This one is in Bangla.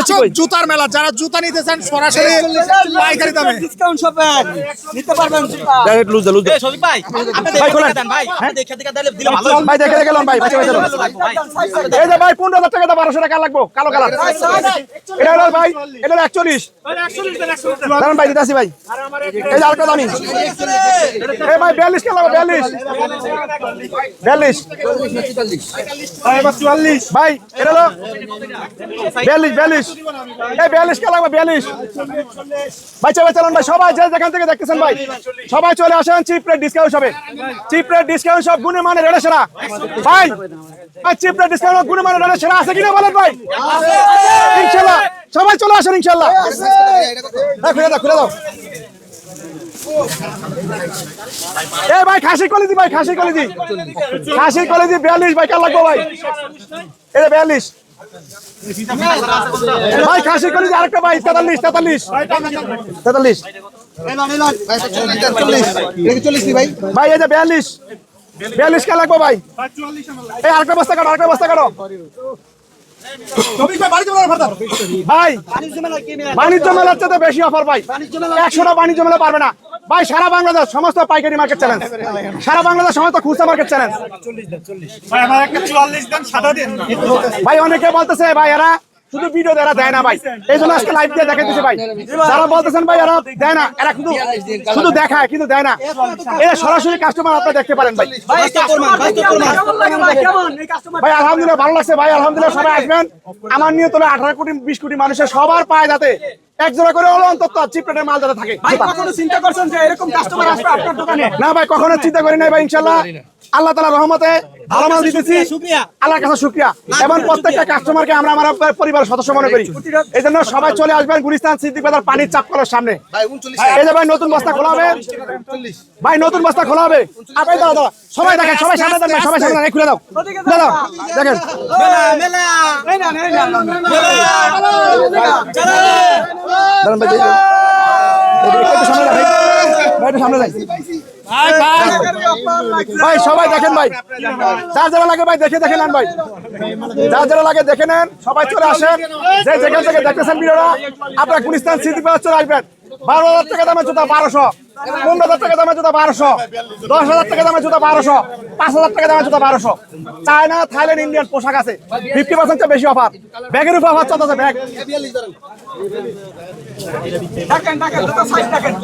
দর্শক জুতার মেলা, যারা জুতা নিতে চান সরাসরি পাইকারি দামে ডিসকাউন্ট শপে নিতে পারবেন জুতা। ডাইরেক্ট লুজ লুজ এই সবিক ভাই আপনি দেখে দেন ভাই, আপনি দেখে দিলে দিলে ভালো। ভাই দেখে গেলাম ভাই ভাই এই যে ভাই 15000 টাকা 1200 টাকা লাগবো কালো কালার এটা হলো ভাই এটা হলো 41 দাঁড়ান ভাই দিতাছি ভাই এই যে আরেকটা দামি এই ভাই 42 কে লাগবে 42 44 ভাই এটা হলো 42 এই 42 কে লাগবে 42 ভাই চালান ভাই সবাই যে যেখান থেকে দেখতেছেন ভাই সবাই চলে আসেন চিপ রেট ডিসকাউন্ট হবে চিপ রেট ডিসকাউন্ট সব গুণে মানে রেটে সেরা ভাই চিপ রেট ডিসকাউন্ট গুণে মানে রেটে সেরা আছে কিনা বলেন ভাই ইনশাআল্লাহ সবাই চলে আসেন ইনশাআল্লাহ খুলে দাও এই ভাই খাসি কলিজি ভাই খাসি কলিজি 42 ভাই কাল লাগবে ভাই এটা 42 ভাই খাসি কলিজি আরেকটা ভাই 43 ভাই এই যে 42 কা লাগবে ভাই এই আরেকটা বস্তা কাটো ভাই বাণিজ্য মেলার চেয়ে বেশি অফার ভাই 100টা বাণিজ্য মেলা পারবে না ভাই সারা বাংলাদেশ সমস্ত পাইকারি মার্কেট চ্যালেঞ্জ সারা বাংলাদেশ সমস্ত খুচরা মার্কেট চ্যালেঞ্জ ভাই অনেকে বলতেছে ভাই এরা শুধু ভিডিও এরা দেয় না ভাই এই জন্য আজকে লাইভ দিয়ে দেখাইতেছে ভাই যারা বলতেছেন ভাই এরা দেয় না এরা শুধু দেখায় কিন্তু দেয় না এরা সরাসরি কাস্টমার আপনারা দেখতে পারেন ভাই ভাই আলহামদুলিল্লাহ ভালো লাগছে ভাই আলহামদুলিল্লাহ সবাই আসবেন আমার নিয়ে তোলে 18 কোটি 20 কোটি মানুষের সবার পায় যাতে এক জোড়া করে হলো অন্তত চিপ রেটের মাল যাতে থাকে ভাই কখনো চিন্তা করছেন যে এরকম কাস্টমার আসবে আপনার দোকানে? না ভাই কখনো চিন্তা করি নাই ভাই ইনশাআল্লাহ আল্লাহ তাআলার রহমতে ভালো মাল দিতেছি আল্লাহর কাছে শুকরিয়া এবং প্রত্যেকটা কাস্টমারকে আমরা আমার পরিবারের সদস্য মনে করি এইজন্য সবাই চলে আসবেন গুলিস্তান সিদ্দিক বাজার পানির চাপ কলের সামনে এই যে ভাই নতুন বস্তা খোলা হবে ভাই নতুন বস্তা খোলা হবে আপনি দাও সবাই দেখেন সবাই সামনে দেন সবাই সামনে দেন খুলে দাও দেখেন ভাই সবাই দেখেন ভাই যার যারা লাগে ভাই দেখে নেন ভাই যার যারা লাগে দেখে নেন সবাই চলে আসেন যে যেখান থেকে দেখতেছেন ভিডিওটা আপনারা গুলিস্তান সিটি বাজার চলে আসবেন 12,000 টাকা দামের জুতা 1200 15,000 টাকা দামের জুতা 1200 10,000 টাকা দামের জুতা 1200 5,000 টাকা দামের জুতা 1200 চায়না থাইল্যান্ড ইন্ডিয়ান পোশাক আছে 50% বেশি অফার ব্যাগের উপর অফার চলতেছে ব্যাগ দেখেন